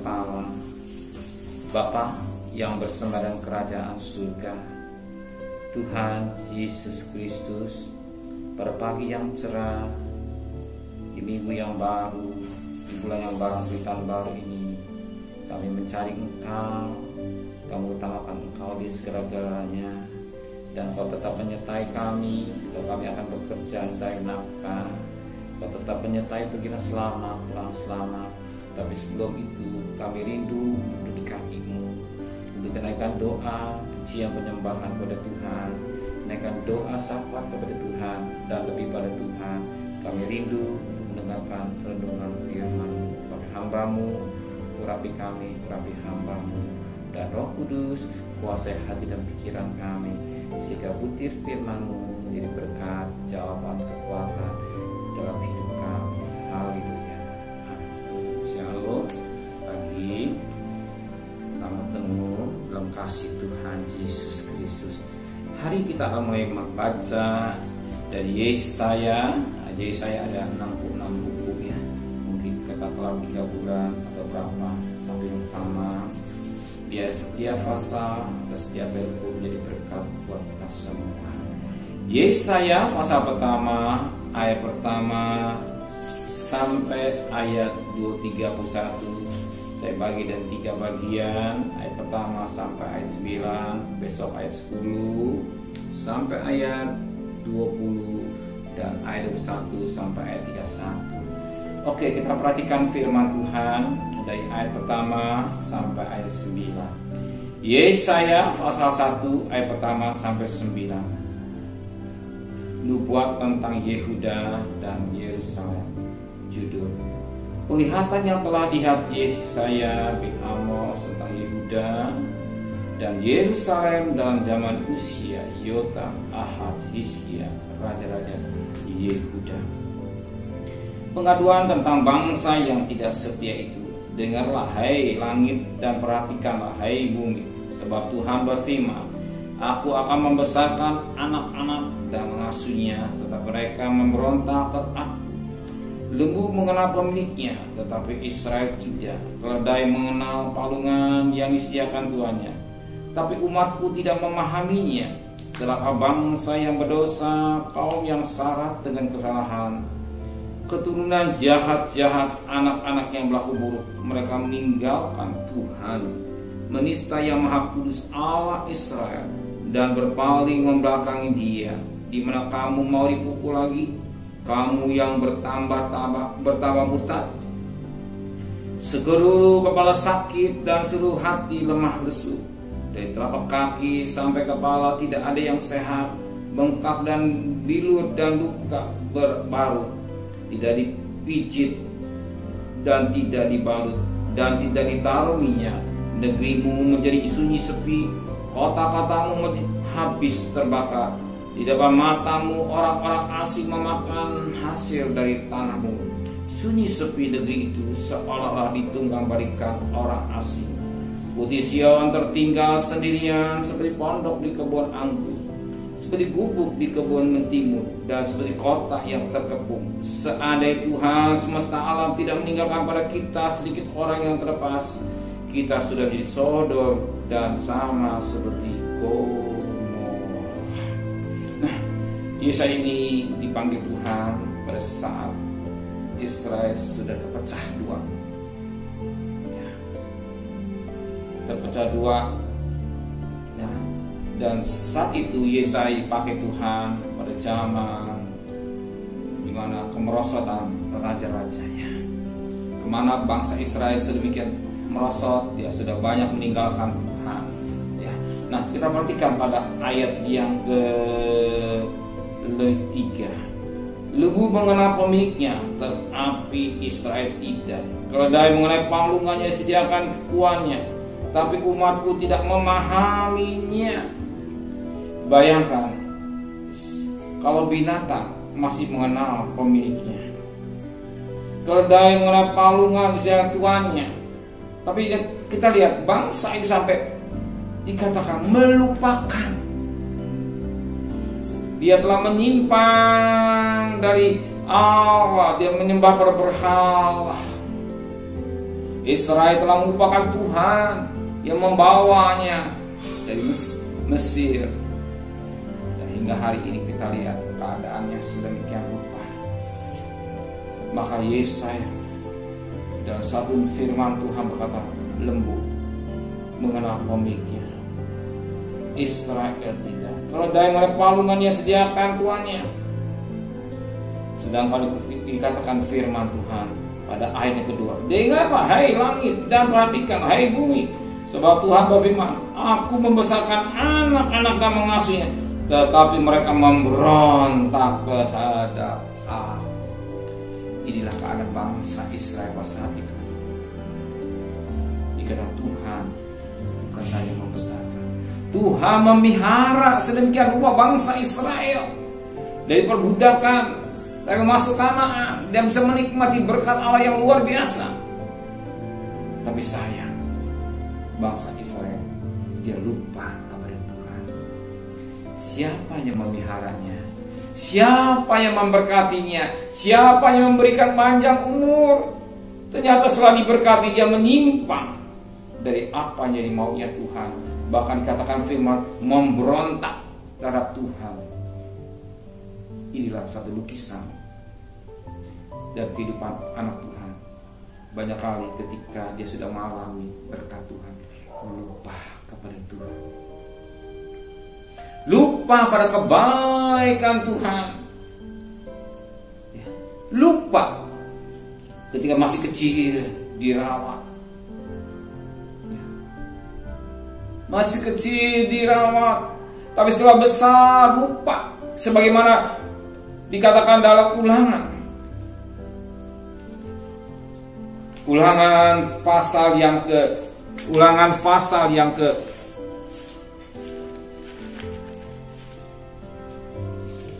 Allah, Bapa yang bersama dalam kerajaan surga, Tuhan Yesus Kristus, pada pagi yang cerah, di minggu yang baru, di bulan yang baru, di tahun baru ini, kami mencari Engkau, kami utamakan Engkau di segala-galanya, dan Kau tetap menyertai kami, kalau kami akan bekerja mencari nafkah. Kau tetap menyertai pergilah selamat, pulang selamat. Tapi sebelum itu kami rindu duduk di kaki-Mu untuk menaikkan doa, pujian penyembahan kepada Tuhan, menaikkan doa syafaat kepada Tuhan, dan lebih pada Tuhan, kami rindu untuk mendengarkan renungan firman-Mu. Pada hamba-Mu, urapi kami, urapi hamba-Mu, dan Roh Kudus kuasai hati dan pikiran kami, sehingga butir firman-Mu menjadi berkat, jawaban, kekuatan dalam hidup kami. Haleluya. Shalom. Pagi selamat ketemu dalam kasih Tuhan Yesus Kristus. Hari kita akan mulai membaca dari Yesaya. Yesaya ada 66 buku ya. Mungkin katakanlah 3 bulan atau berapa. Sampai yang pertama, biar setiap pasal atau setiap buku menjadi berkat buat kita semua. Yesaya pasal pertama, ayat pertama sampai ayat 231. Saya bagi dan 3 bagian. Ayat pertama sampai ayat 9, besok ayat 10 sampai ayat 20, dan ayat 21 sampai ayat 31. Oke, kita perhatikan firman Tuhan dari ayat pertama sampai ayat 9. Yesaya pasal 1 ayat pertama sampai 9. Nubuat tentang Yehuda dan Yerusalem. Judul: penglihatan yang telah lihat Yesaya bin Amos tentang Yehuda dan Yerusalem dalam zaman usia Yotam, Ahaz, Hizkia, raja-raja Yehuda. Pengaduan tentang bangsa yang tidak setia itu. Dengarlah hai langit dan perhatikanlah hai bumi, sebab Tuhan berfirman, Aku akan membesarkan anak-anak dan mengasuhnya, tetapi mereka memberontak terhadap. Lembu mengenal pemiliknya, tetapi Israel tidak. Keledai mengenal palungan yang disediakan tuannya, tapi umatku tidak memahaminya. Celaka bangsa yang berdosa, kaum yang syarat dengan kesalahan. Keturunan jahat-jahat, anak-anak yang berlaku buruk. Mereka meninggalkan Tuhan, menista yang Maha Kudus Allah Israel, dan berpaling membelakangi Dia. Di mana kamu mau dipukul lagi? Kamu yang bertambah murtad. Seluruh kepala sakit dan seluruh hati lemah lesu. Dari telapak kaki sampai kepala tidak ada yang sehat. Bengkak dan bilut dan luka berbarut. Tidak dipijit dan tidak dibalut dan tidak ditaruh minyak. Negerimu menjadi sunyi sepi, kota-kotamu habis terbakar. Di depan matamu orang-orang asing memakan hasil dari tanahmu. Sunyi sepi negeri itu, seolah-olah ditunggang balikan orang asing. Putih Sion tertinggal sendirian, seperti pondok di kebun anggur, seperti gubuk di kebun mentimun, dan seperti kota yang terkepung. Seandainya Tuhan semesta alam tidak meninggalkan pada kita sedikit orang yang terlepas, kita sudah menjadi Sodom dan sama seperti Gomor. Nah, Yesaya ini dipanggil Tuhan pada saat Israel sudah terpecah dua. Ya. Terpecah dua. Ya. Dan saat itu Yesaya pakai Tuhan pada zaman dimana kemerosotan raja-rajanya, kemana bangsa Israel sedemikian merosot, dia sudah banyak meninggalkan Tuhan. Ya. Nah, kita perhatikan pada ayat yang ke-3. Lembu mengenal pemiliknya, tetapi Israel tidak. Keledai mengenai palungannya disediakan tuannya, tapi umatku tidak memahaminya. Bayangkan kalau binatang masih mengenal pemiliknya. Keledai mengenal palungan disediakan tuannya, tapi kita lihat bangsa ini sampai dikatakan melupakan. Dia telah menyimpang dari Allah, dia menyembah pada berhala. Israel telah melupakan Tuhan yang membawanya dari Mesir. Dan hingga hari ini kita lihat keadaannya sedemikian rupa. Maka Yesaya dalam satu firman Tuhan berkata, lembu mengenal pemiliknya, Israel tidak. Keledai mengenal palungannya sediakan tuannya. Sedangkan dikatakan firman Tuhan pada ayat yang kedua, dengarlah hai langit dan perhatikan hai bumi, sebab Tuhan berfirman, aku membesarkan anak-anak dan mengasuhnya, tetapi mereka memberontak terhadap aku. Inilah keadaan bangsa Israel pada saat itu. Dikata Tuhan bukan saya membesarkan, Tuhan memelihara sedemikian rupa bangsa Israel dari perbudakan saya masuk Kanaan dan bisa menikmati berkat Allah yang luar biasa. Tapi sayang, bangsa Israel dia lupa kepada Tuhan. Siapa yang memeliharanya? Siapa yang memberkatinya? Siapa yang memberikan panjang umur? Ternyata setelah diberkati dia menyimpang dari apa yang dimaunya Tuhan. Bahkan dikatakan firman memberontak terhadap Tuhan. Inilah satu lukisan dan kehidupan anak Tuhan. Banyak kali ketika dia sudah mengalami berkat Tuhan, lupa kepada Tuhan, lupa pada kebaikan Tuhan, lupa ketika masih kecil dirawat, masih kecil dirawat, tapi setelah besar lupa. Sebagaimana dikatakan dalam Ulangan pasal yang ke Ulangan pasal yang ke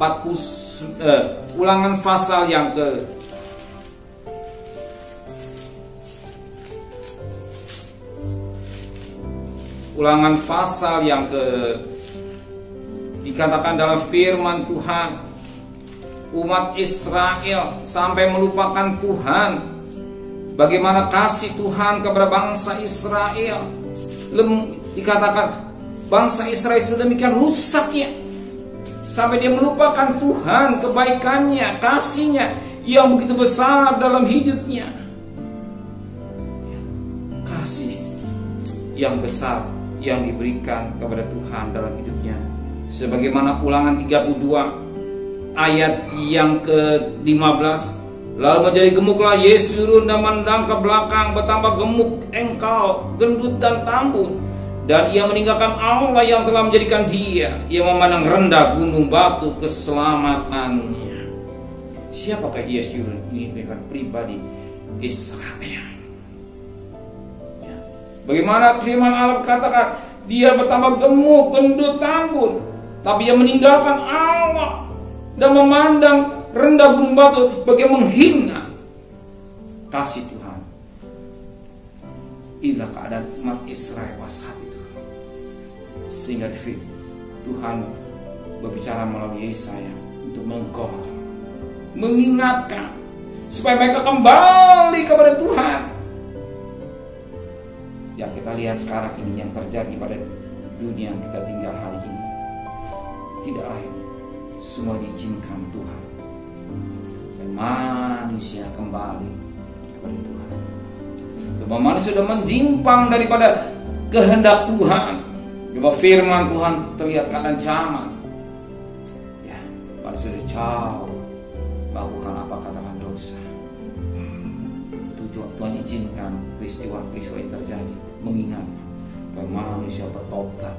40 Ulangan pasal yang ke Ulangan pasal yang ke dikatakan dalam firman Tuhan, umat Israel sampai melupakan Tuhan. Bagaimana kasih Tuhan kepada bangsa Israel. Dikatakan bangsa Israel sedemikian rusaknya sampai dia melupakan Tuhan, kebaikannya, kasihnya yang begitu besar dalam hidupnya. Kasih yang besar yang diberikan kepada Tuhan dalam hidupnya. Sebagaimana Ulangan 32 ayat yang ke-15, lalu menjadi gemuklah Yesurun dan mendang ke belakang, bertambah gemuk engkau, gendut dan tambun. Dan ia meninggalkan Allah yang telah menjadikan dia. Ia memandang rendah gunung batu keselamatannya. Siapakah Yesurun? Ini bukan pribadi Israel. Bagaimana firman Allah katakan, dia bertambah gemuk, gendut, tambun, tapi ia meninggalkan Allah dan memandang rendah gunung batu, bagaimana menghina kasih Tuhan. Inilah keadaan umat Israel saat itu. Sehingga Tuhan berbicara melalui Yesaya untuk menggor, mengingatkan supaya mereka kembali kepada Tuhan. Yang kita lihat sekarang ini yang terjadi pada dunia yang kita tinggal hari ini, tidak lain, semua diizinkan Tuhan. Manusia kembali kepada Tuhan. Sebab manusia sudah menyimpang daripada kehendak Tuhan. Sebab firman Tuhan terlihat keancaman. Ya, manusia sudah jauh melakukan apa katakan dosa. Tuhan izinkan peristiwa-peristiwa yang terjadi mengingatkan supaya manusia bertobat,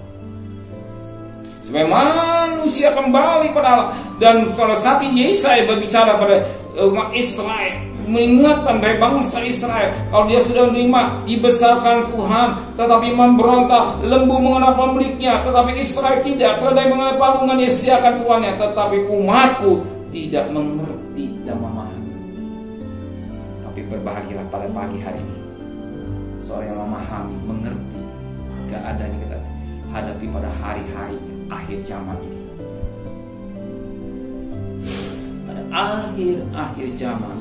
supaya manusia kembali pada Allah. Dan pada saat ini Yesaya berbicara pada umat Israel, mengingatkan dari bangsa Israel, kalau dia sudah menerima dibesarkan Tuhan, tetapi memberontak, lembu mengenal pemiliknya, tetapi Israel tidak, keledai mengenal palungan yang sediakan tuannya, tetapi umatku tidak mengerti dan memahami. Tapi berbahagialah pada pagi hari ini seorang yang memahami, mengerti keadaan yang kita hadapi pada hari-hari akhir zaman ini. Pada akhir-akhir zaman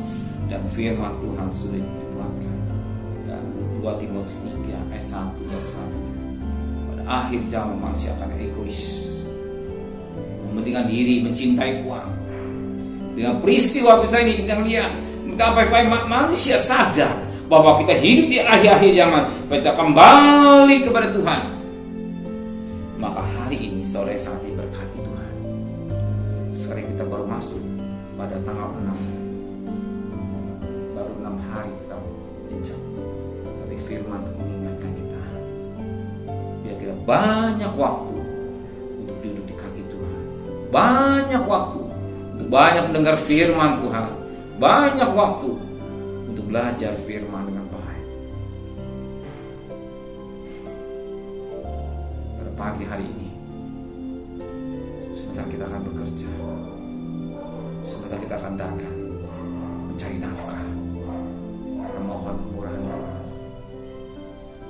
dan firman Tuhan sudah dituangkan. Dan 2 Timotius 3 ayat 1 dan selanjutnya. Pada akhir zaman manusia akan egois, mementingkan diri, mencintai uang. Dengan peristiwa ini kita lihat betapa manusia sadar bahwa kita hidup di akhir-akhir zaman, kita kembali kepada Tuhan. Maka hari ini sore sangat diberkati Tuhan. Sekarang kita baru masuk pada tanggal 6. Baru 6 hari kita bincang. Tapi firman mengingatkan kita, biar kita banyak waktu untuk duduk di kaki Tuhan, banyak waktu untuk banyak mendengar firman Tuhan, banyak waktu untuk belajar firman dengan baik. Pada pagi hari ini, sebentar kita akan bekerja, sebentar kita akan dagang, mencari nafkah, akan mohon kemurahan Tuhan.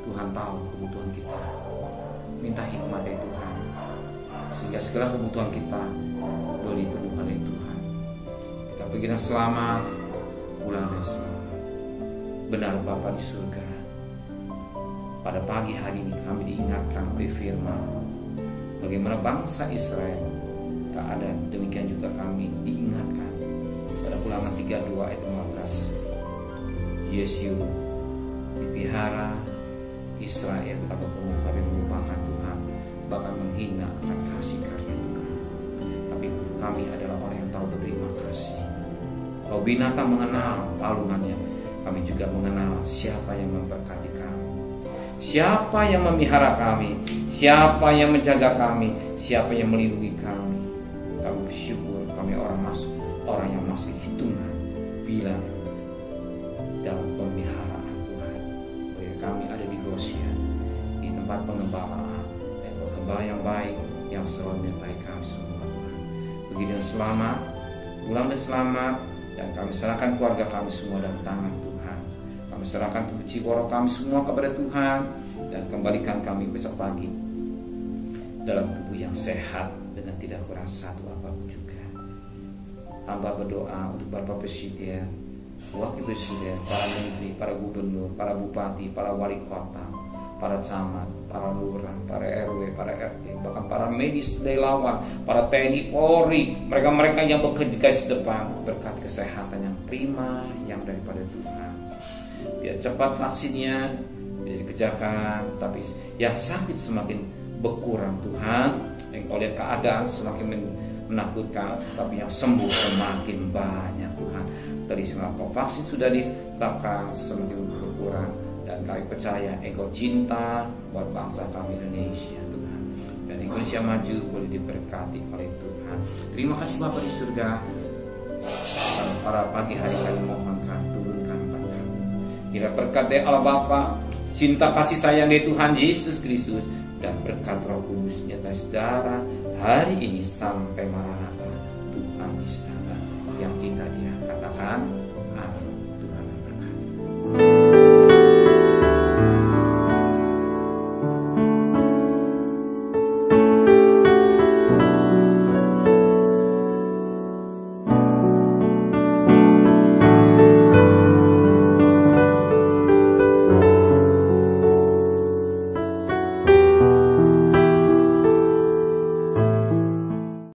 Tuhan tahu kebutuhan kita, minta hikmat dari Tuhan, sehingga segala kebutuhan kita boleh dipenuhi oleh Tuhan. Kita pergi dengan selamat, pulang dengan selamat. Benar Bapa di surga, pada pagi hari ini kami diingatkan oleh firman bagaimana bangsa Israel keadaan, demikian juga kami diingatkan pada Ulangan 32 ayat 15. Yesus dipelihara Israel tapi melupakan Tuhan, bahkan menghina akan kasih karunia Tuhan. Tapi kami adalah orang yang tahu berterima kasih. Kalau binatang mengenal palungannya, kami juga mengenal siapa yang memberkati kami, siapa yang memelihara kami, siapa yang menjaga kami, siapa yang melindungi kami. Kami bersyukur kami orang yang masuk hitungan bila dalam pemeliharaan Tuhan. Bahwa kami ada di Goshen, di tempat pengembalaan, gembala yang baik yang selalu menyertai kami semua Tuhan. Pergi dengan selamat, pulang dengan selamat, dan kami serahkan keluarga kami semua dalam tangan Tuhan. Kami serahkan tubuh jiwa roh kami semua kepada Tuhan, dan kembalikan kami besok pagi dalam tubuh yang sehat dengan tidak kurang satu apapun juga. Hamba berdoa untuk Bapak Presiden, Wakil Presiden, para menteri, para gubernur, para bupati, para wali kota, para camat, para lurah, para RW, para RT, bahkan para medis, relawan, para TNI, Polri, mereka-mereka yang bekerja di depan, berkat kesehatan yang prima yang daripada Tuhan. Biar cepat vaksinnya bisa dikerjakan, tapi yang sakit semakin berkurang Tuhan. Yang kau lihat keadaan semakin menakutkan, tapi yang sembuh semakin banyak Tuhan. Dari semua vaksin sudah ditetapkan semakin berkurang, dan kami percaya engkau cinta buat bangsa kami Indonesia Tuhan, dan Indonesia maju boleh diberkati oleh Tuhan. Terima kasih Bapa di surga. Para pagi hari kami mohonkan turunkan berkat. Kira berkat dari Allah Bapa, cinta kasih sayang dari Tuhan Yesus Kristus, dan berkat Roh Kudus nyata saudara hari ini sampai Maranatha. Tuhan Yesus datang, yang cinta Dia katakan